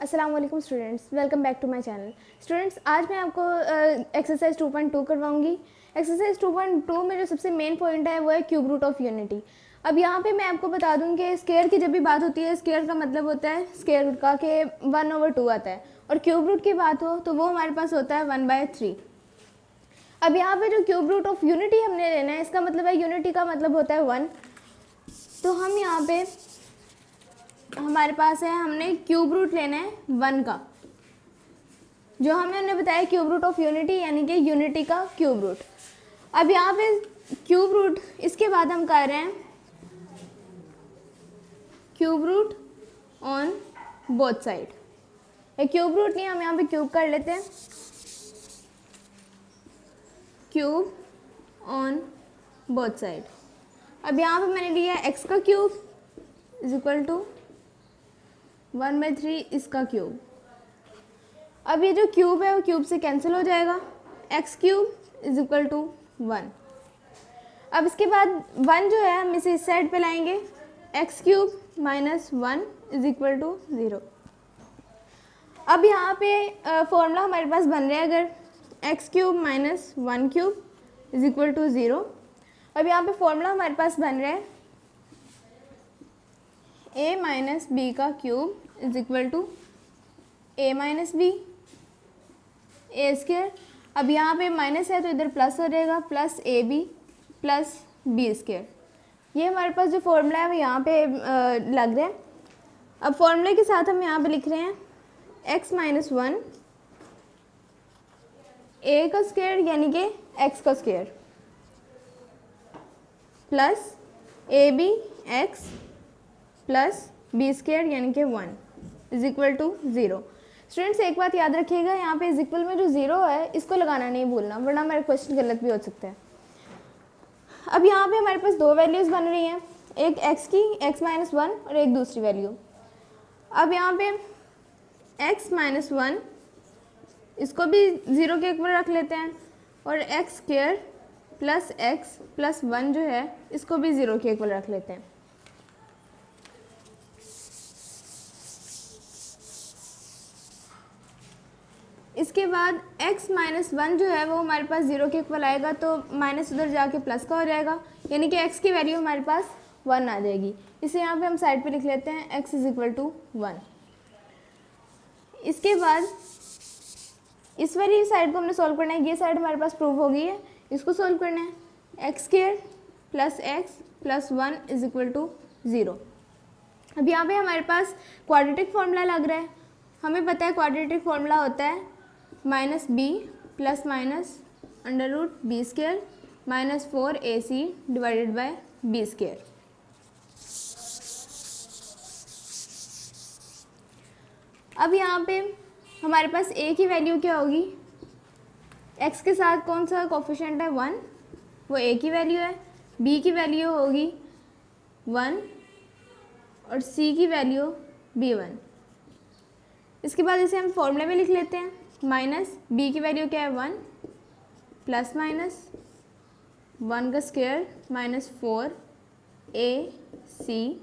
अस्सलाम वालेकुम students, welcome back to my channel. Students, आज मैं आपको एक्सरसाइज 2.2 करवाऊंगी। एक्सरसाइज 2.2 में जो सबसे मेन पॉइंट है वो है क्यूब रूट ऑफ यूनिटी। अब यहाँ पे मैं आपको बता दूँ कि स्क्वायर की जब भी बात होती है, स्क्वायर का मतलब होता है स्क्वायर रूट का कि 1/2 आता है, और क्यूब रूट की बात हो तो वो हमारे पास होता है 1/3। अब यहाँ पे जो क्यूब रूट ऑफ यूनिटी हमने लेना है, इसका मतलब है यूनिटी का मतलब होता है 1। तो हम यहाँ पे हमारे पास है, हमने क्यूब रूट लेना है 1 का, जो हमने बताया क्यूब रूट ऑफ यूनिटी यानी कि यूनिटी का क्यूब रूट। अब यहाँ पे क्यूब रूट, इसके बाद हम कर रहे हैं cube root on both side. एक क्यूब रूट नहीं, हम यहाँ पे क्यूब कर लेते हैं, क्यूब ऑन बोथ साइड। अब यहाँ पे मैंने लिया एक्स का क्यूब इज इक्वल टू 1/3 इसका क्यूब। अब ये जो क्यूब है वो क्यूब से कैंसिल हो जाएगा, x cube is equal to 1। अब इसके बाद 1 जो है हम इसे इस साइड पे लाएंगे, x cube minus 1 is equal to 0। अब यहाँ पे फॉर्मूला हमारे पास बन रहा है, अगर x cube minus 1 cube is equal to 0। अब यहाँ पे फॉर्मूला हमारे पास बन रहा है a माइनस बी का cube is equal to a minus b a square. अब यहाँ पे माइनस है तो इधर प्लस हो जाएगा, plus a b plus b square. ये हमारे पास जो फॉर्मूला है वो यहाँ पे लग रहा है। अब फॉर्मूले के साथ हम यहाँ पे लिख रहे हैं x माइनस 1 ए का स्क्वायर यानी कि x का square plus a b x plus b square यानी कि 1 इज इक्वल टू 0। स्टूडेंट्स, एक बात याद रखिएगा, यहाँ पे इज इक्वल में जो 0 है इसको लगाना नहीं भूलना, वरना हमारा क्वेश्चन गलत भी हो सकता है। अब यहाँ पे हमारे पास दो वैल्यूज़ बन रही हैं, एक x की x माइनस 1 और एक दूसरी वैल्यू। अब यहाँ पे x माइनस 1 इसको भी 0 के इक्वल रख लेते हैं, और x square plus x plus 1 जो है इसको भी 0 के इक्वल रख लेते हैं। इसके बाद x माइनस 1 जो है वो हमारे पास 0 के इक्वल आएगा, तो माइनस उधर जाके प्लस का हो जाएगा, यानी कि x की वैल्यू हमारे पास 1 आ जाएगी। इसे यहाँ पे हम साइड पे लिख लेते हैं x इज इक्वल टू 1। इसके बाद इस वाली साइड को हमने सॉल्व करना है, ये साइड हमारे पास प्रूव हो गई है, इसको सॉल्व करना है। X square plus x plus 1 is equal to 0। अब यहाँ पे हमारे पास क्वाड्रेटिक फॉर्मूला लग रहा है। हमें पता है क्वाड्रेटिक फॉर्मूला होता है minus b plus minus under root b square minus 4ac divided by b square. अब यहाँ पे हमारे पास a की वैल्यू क्या होगी, x के साथ कौन सा कोफिशिएंट है 1, वो a की वैल्यू है, b की वैल्यू होगी 1 और c की वैल्यू b1। इसके बाद इसे हम फॉर्मूले में लिख लेते हैं, माइनस b की वैल्यू क्या है 1 प्लस माइनस 1 का स्क्वायर माइनस 4ac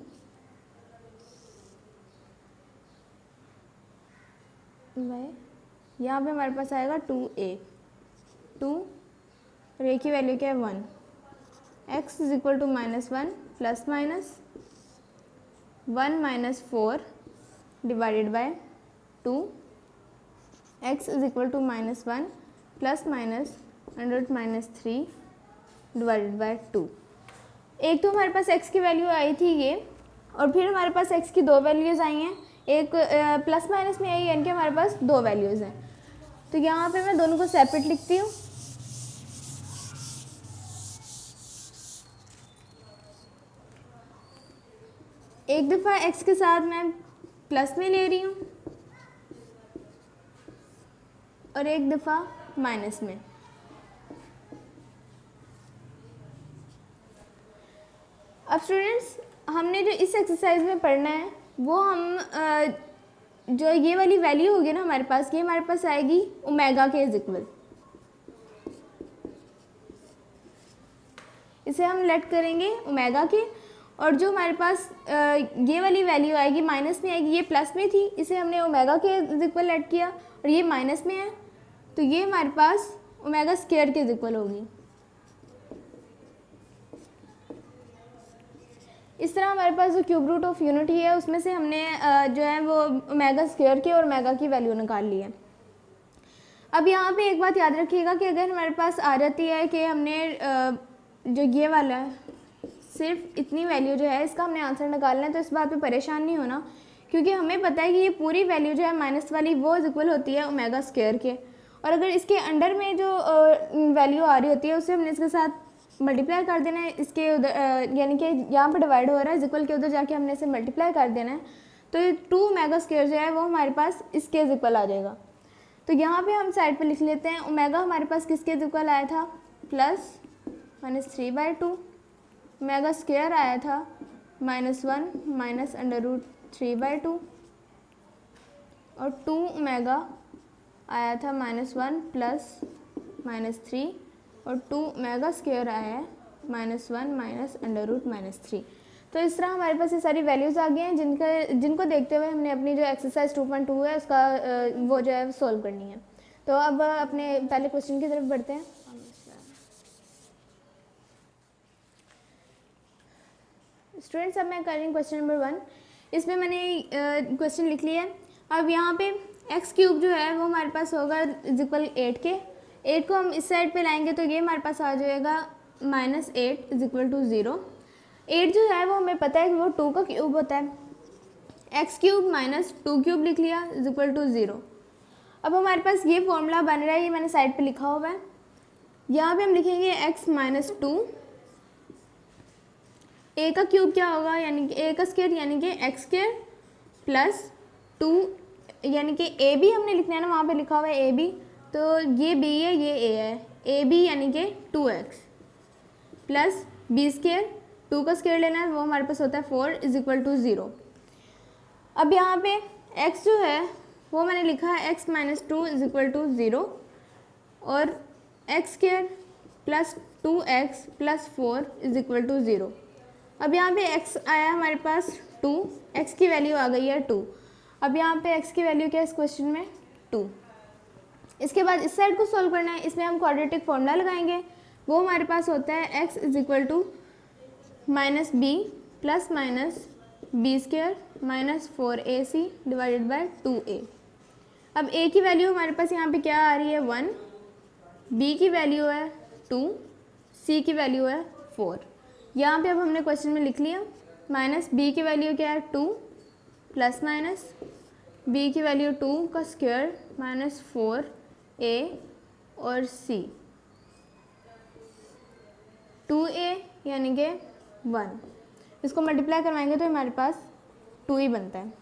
यहाँ पे हमारे पास आएगा 2a 2 और a की वैल्यू क्या है 1। x is equal to minus 1 plus minus 1 minus 4 divided by 2, x is equal to minus 1 plus minus under minus 3 divided by 2। एक तो हमारे पास x की वैल्यू आई थी ये, और फिर हमारे पास x की दो वैल्यूज़ आई हैं, एक प्लस माइनस में आई, यानी कि हमारे पास दो वैल्यूज़ हैं। तो यहाँ पे मैं दोनों को सेपरेट लिखती हूँ। एक दफ़ा x के साथ मैं प्लस में ले रही हूँ और एक दफ़ा माइनस में। अब स्टूडेंट्स, हमने जो इस एक्सरसाइज में पढ़ना है वो हम जो ये वाली वैल्यू होगी ना हमारे पास, ये हमारे पास आएगी ओमेगा के इज इक्वल। इसे हम लेट करेंगे ओमेगा के, और जो हमारे पास ये वाली वैल्यू आएगी माइनस में आएगी, ये प्लस में थी, इसे हमने ओमेगा के इक्वल ऐड किया और ये माइनस में है, तो ये हमारे पास ओमेगा स्क्वायर के इक्वल होगी। इस तरह हमारे पास जो क्यूब रूट ऑफ यूनिटी है उसमें से हमने जो है वो ओमेगा स्क्वायर की और ओमेगा की वैल्यू निकाल ली है। अब यहाँ पे एक बात याद रखिएगा कि अगर हमारे पास आ जाती है कि हमने जो ये वाला है सिर्फ इतनी वैल्यू जो है इसका हमने आंसर निकालना है, तो इस बात पे परेशान नहीं होना, क्योंकि हमें पता है कि ये पूरी वैल्यू जो है माइनस वाली वो इक्वल होती है ओमेगा स्क्वायर के, और अगर इसके अंडर में जो वैल्यू आ रही होती है उसे हमने इसके साथ मल्टीप्लाई कर देना है, इसके उधर यानी कि यहाँ पर डिवाइड हो रहा है इक्वल के उधर जाके हमने इसे मल्टीप्लाई कर देना है, तो ये 2 ओमेगा स्क्वायर जो है वो हमारे पास इसके इक्वल आ जाएगा। तो यहाँ पे हम साइड पे लिख लेते हैं ओमेगा हमारे पास किसके इक्वल आया था, प्लस -3/2, ओमेगा स्क्वायर आया था -1 माइनस √3/2, और 2 ओमेगा आया था -1 प्लस -3, और 2 ओमेगा स्क्वायर आया है -1 माइनस √-3। तो इस तरह हमारे पास ये सारी वैल्यूज़ आ गई हैं जिनको देखते हुए हमने अपनी जो एक्सरसाइज 2.2 है उसका वो जो है सॉल्व करनी है। तो अब अपने पहले क्वेश्चन की तरफ बढ़ते हैं। स्टूडेंट्स, अब मैं कर रही हूँ क्वेश्चन नंबर 1। इसमें मैंने क्वेश्चन लिख लिया है। अब यहाँ पे एक्स क्यूब जो है वो हमारे पास होगा इक्वल 8 के। 8 को हम इस साइड पे लाएंगे तो ये हमारे पास आ जाएगा -8 = 0। 8 जो है वो हमें पता है कि वो 2 का क्यूब होता है। एक्स क्यूब माइनस 2 क्यूब लिख लिया = 0। अब हमारे पास ये फॉर्मूला बन रहा है, ये मैंने साइड पे लिखा हुआ है। यहाँ पे हम लिखेंगे x - 2, a का क्यूब क्या होगा, यानी कि a का स्क्वायर यानी कि x² प्लस 2, यानी कि a भी हमने लिखना है ना, वहाँ पे लिखा हुआ है a भी, तो ये b है ये a है, a b यानी कि 2x प्लस b², 2 का स्क्वायर लेना है वो हमारे पास होता है 4 = 0। अब यहाँ पे x जो है वो मैंने लिखा है x - 2 = 0 और x² प्लस 2x प्लस 4 = 0। अब यहाँ पे x आया हमारे पास 2, x की वैल्यू आ गई है 2। अब यहाँ पे x की वैल्यू क्या है इस क्वेश्चन में, 2। इसके बाद इस साइड को सॉल्व करना है, इसमें हम क्वाड्रेटिक फॉर्मूला लगाएंगे। वो हमारे पास होता है x = -b plus minus b² minus 4ac / 2a। अब a की वैल्यू हमारे पास यहाँ पे क्या आ रही है 1, b की वैल्यू है 2, c की वैल्यू है 4। यहाँ पे अब हमने क्वेश्चन में लिख लिया, माइनस b की वैल्यू क्या है 2 प्लस माइनस b की वैल्यू 2 का स्क्वायर माइनस 4a और c, 2a यानी कि 1। इसको मल्टीप्लाई करवाएंगे तो हमारे पास 2 ही बनता है।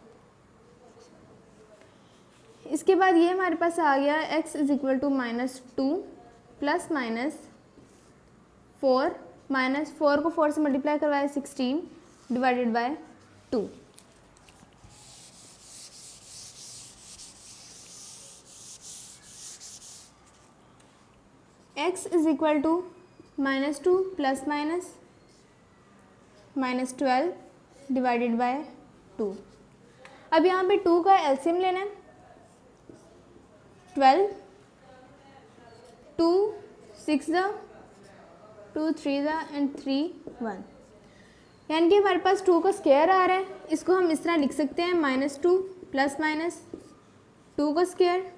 इसके बाद ये हमारे पास आ गया x = -2 प्लस माइनस 4, -4 को 4 से मल्टीप्लाई करवाया 16 / 2। x = -2 plus minus -12 / 2। अब यहाँ पे 2 का एलसीएम लेना है, 12, 2 6 2 3 एंड 3 1, यानी कि हमारे पास 2 का स्क्वायर आ रहा है। इसको हम इस तरह लिख सकते हैं -2 प्लस माइनस 2 का स्क्वायर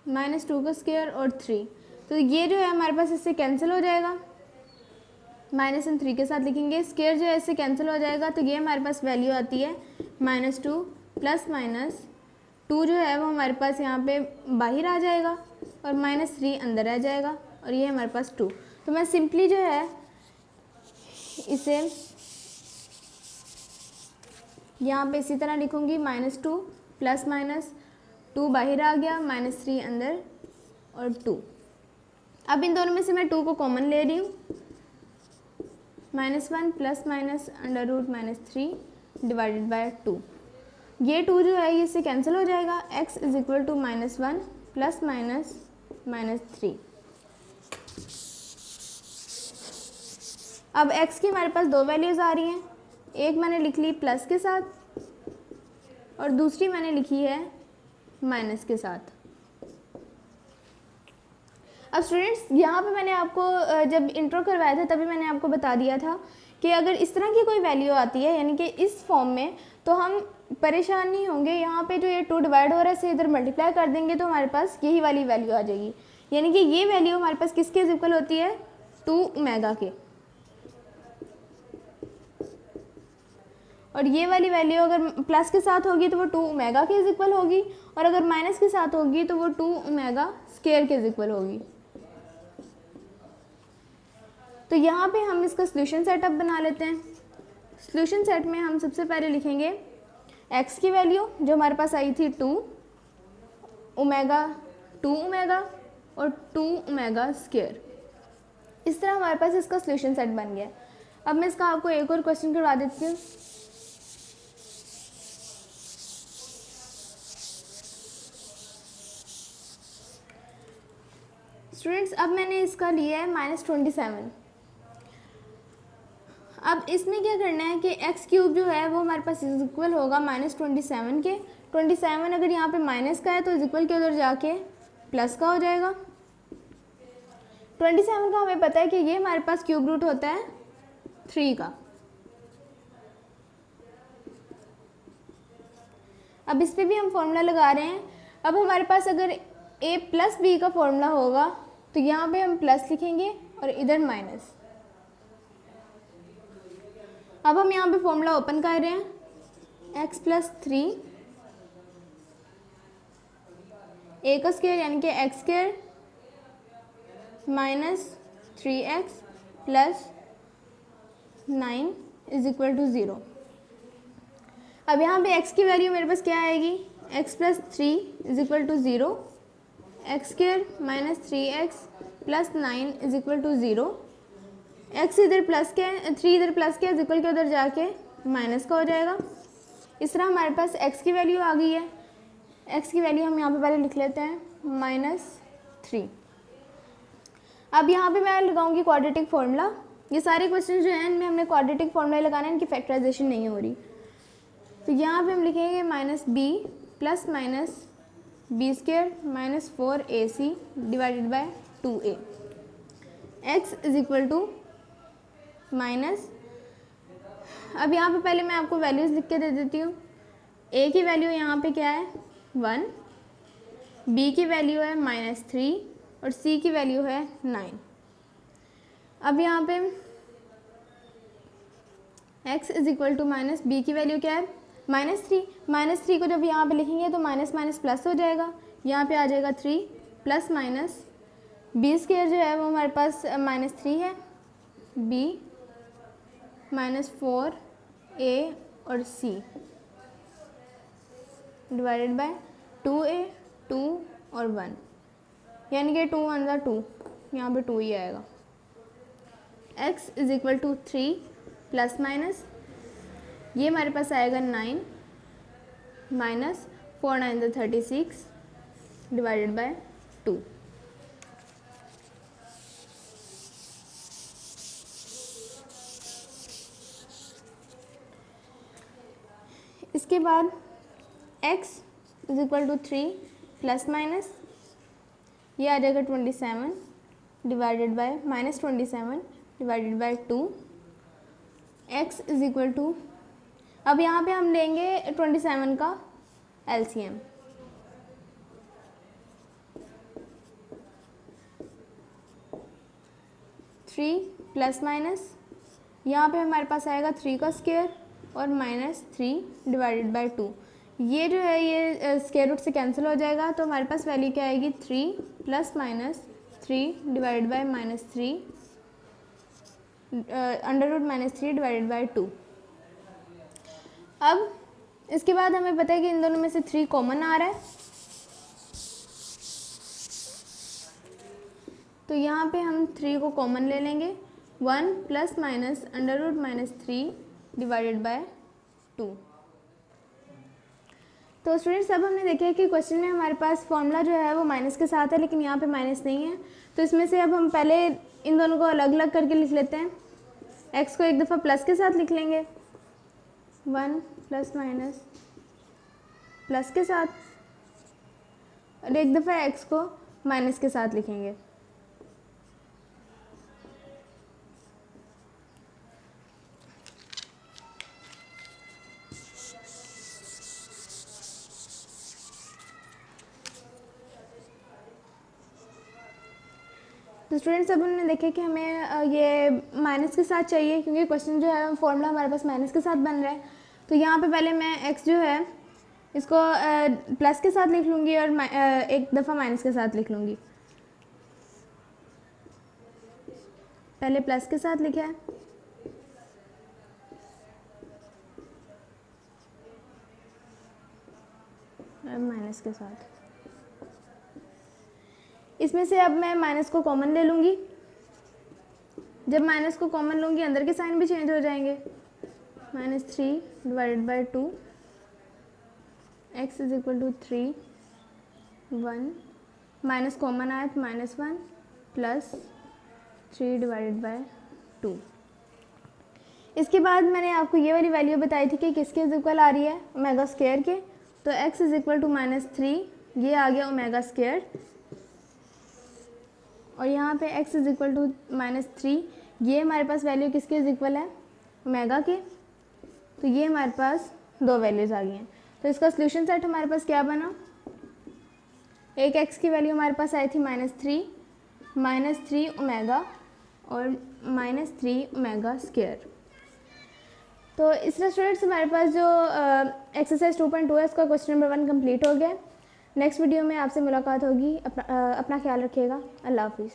माइनस 2 का स्क्वायर और 3। तो ये जो है हमारे पास इससे कैंसिल हो जाएगा, माइनस हम 3 के साथ लिखेंगे, स्क्वायर जो है इससे कैंसिल हो जाएगा, तो ये हमारे पास वैल्यू आती है -2 प्लस माइनस 2 जो है वो हमारे पास यहाँ पे बाहर आ जाएगा और -3 अंदर आ जाएगा, और ये हमारे पास 2। तो मैं सिंपली जो है इसे यहाँ पे इसी तरह लिखूँगी, -2 प्लस माइनस 2 बाहर आ गया, -3 अंदर और 2। अब इन दोनों में से मैं 2 को कॉमन ले रही हूँ, -1 प्लस माइनस √-3 / 2। ये 2 जो है ये इससे कैंसिल हो जाएगा, x = -1 प्लस माइनस -3। अब x की हमारे पास 2 वैल्यूज़ आ रही हैं, एक मैंने लिख ली प्लस के साथ और दूसरी मैंने लिखी है माइनस के साथ। अब स्टूडेंट्स यहाँ पे मैंने आपको जब इंट्रो करवाया था तभी मैंने आपको बता दिया था कि अगर इस तरह की कोई वैल्यू आती है यानी कि इस फॉर्म में, तो हम परेशान नहीं होंगे। यहाँ पे जो ये 2 डिवाइड हो रहा है इसे इधर मल्टीप्लाई कर देंगे तो हमारे पास यही वाली वैल्यू आ जाएगी। यानी कि ये वैल्यू हमारे पास किसके इक्वल होती है, 2 ओमेगा के। और ये वाली वैल्यू अगर प्लस के साथ होगी तो वो 2 ओमेगा के इक्वल होगी, और अगर माइनस के साथ होगी तो वो 2 ओमेगा स्क्वायर के इक्वल होगी। तो यहाँ पे हम इसका सोल्यूशन सेटअप बना लेते हैं। सोल्यूशन सेट में हम सबसे पहले लिखेंगे x की वैल्यू जो हमारे पास आई थी 2 ओमेगा और 2 ओमेगा स्क्वायर। इस तरह हमारे पास इसका सोल्यूशन सेट बन गया। अब मैं इसका आपको एक और क्वेश्चन करवा देती हूँ। स्टूडेंट्स अब मैंने इसका लिया है -27। अब इसमें क्या करना है कि एक्स क्यूब जो है वो हमारे पास इक्वल होगा -27 के। 27 अगर यहाँ पे माइनस का है तो इक्वल के उधर जाके प्लस का हो जाएगा। 27 का हमें पता है कि ये हमारे पास क्यूब रूट होता है 3 का। अब इस पर भी हम फॉर्मूला लगा रहे हैं। अब हमारे पास अगर a प्लस बी का फॉर्मूला होगा तो यहाँ पे हम प्लस लिखेंगे और इधर माइनस। अब हम यहाँ पे फॉर्मूला ओपन कर रहे हैं, x प्लस 3 a का स्क्वायर यानी कि x square minus 3x plus 9 is equal to 0। अब यहाँ पे x की वैल्यू मेरे पास क्या आएगी, x plus 3 is equal to 0, x square minus 3x plus 9 is equal to 0। x इधर प्लस के 3 इधर प्लस के इक्वल के उधर जाके माइनस का हो जाएगा। इस तरह हमारे पास x की वैल्यू आ गई है। x की वैल्यू हम यहाँ पे पहले लिख लेते हैं -3। अब यहाँ पे मैं लगाऊंगी क्वाड्रेटिक फार्मूला। ये सारे क्वेश्चन जो हैं इनमें हमने क्वाड्रेटिक फार्मूला लगाना है, इनकी फैक्टराइजेशन नहीं हो रही। तो यहाँ पे हम लिखेंगे -b plus minus b square minus 4ac divided by 2a। x is equal to minus, अब यहाँ पे पहले मैं आपको वैल्यूज़ लिख के दे देती हूँ। a की वैल्यू यहाँ पे क्या है 1, b की वैल्यू है -3 और c की वैल्यू है 9। अब यहाँ पे x is equal to minus b की वैल्यू क्या है -3 को जब यहाँ पे लिखेंगे तो माइनस माइनस प्लस हो जाएगा, यहाँ पे आ जाएगा 3 प्लस माइनस बी स्क्वायर जो है वो हमारे पास -3 है, b -4a और c डिवाइडेड बाय 2a 2 और 1 यानी कि 2 1 2, यहाँ पे 2 ही आएगा। x is equal to 3 plus minus ये हमारे पास आएगा 9 माइनस 4 9 36 डिवाइडेड बाय 2। इसके बाद x is equal to 3 plus minus ये आ जाएगा 27 divided by -27 divided by 2। x is equal to, अब यहाँ पे हम लेंगे 27 का LCM। थ्री प्लस माइनस यहाँ पे हमारे पास आएगा 3 का स्क्वायर और -3 डिवाइडेड बाय 2। ये जो है ये स्क्वायर रूट से कैंसिल हो जाएगा तो हमारे पास वैल्यू क्या आएगी 3 plus minus 3 divided by -3 under root -3 divided by 2। अब इसके बाद हमें पता है कि इन दोनों में से 3 कॉमन आ रहा है, तो यहाँ पे हम 3 को कॉमन ले लेंगे। 1 plus minus under root -3 divided by 2। तो स्टूडेंट्स अब हमने देखा है कि क्वेश्चन में हमारे पास फॉर्मूला जो है वो माइनस के साथ है, लेकिन यहाँ पे माइनस नहीं है। तो इसमें से अब हम पहले इन दोनों को अलग अलग करके लिख लेते हैं। x को एक दफ़ा प्लस के साथ लिख लेंगे 1 प्लस माइनस प्लस के साथ, और एक दफ़ा x को माइनस के साथ लिखेंगे। तो स्टूडेंट्स अब हमने देखा कि हमें ये माइनस के साथ चाहिए, क्योंकि क्वेश्चन जो है फॉर्मूला हमारे पास माइनस के साथ बन रहा है। तो यहाँ पे पहले मैं x जो है इसको प्लस के साथ लिख लूँगी और एक दफ़ा माइनस के साथ लिख लूँगी। पहले प्लस के साथ लिखा है, और माइनस के साथ। इसमें से अब मैं माइनस को कॉमन ले लूँगी। जब माइनस को कॉमन लूँगी अंदर के साइन भी चेंज हो जाएंगे। -3 divided by 2, x is equal to 3, 1, minus common आया तो -1 प्लस 3 डिवाइडेड बाई 2। इसके बाद मैंने आपको ये वाली वैल्यू बताई थी कि किसके इज इक्वल आ रही है, ओमेगा स्क्वायर के। तो x इज इक्वल टू -3, ये आ गया ओमेगा स्क्वायर, और यहाँ पे x इज इक्वल टू -3, ये हमारे पास वैल्यू किसके इज इक्वल है, ओमेगा के। तो ये हमारे पास दो वैल्यूज़ आ गई हैं। तो इसका सोल्यूशन सेट हमारे पास क्या बना, एक x की वैल्यू हमारे पास आई थी -3 ओमेगा और -3 ओमेगा स्क्वायर। तो इस तरह स्टूडेंट्स हमारे पास जो एक्सरसाइज 2.2 है उसका क्वेश्चन नंबर 1 कंप्लीट हो गया। नेक्स्ट वीडियो में आपसे मुलाकात होगी। अपना ख्याल रखिएगा। अल्लाह हाफिज़।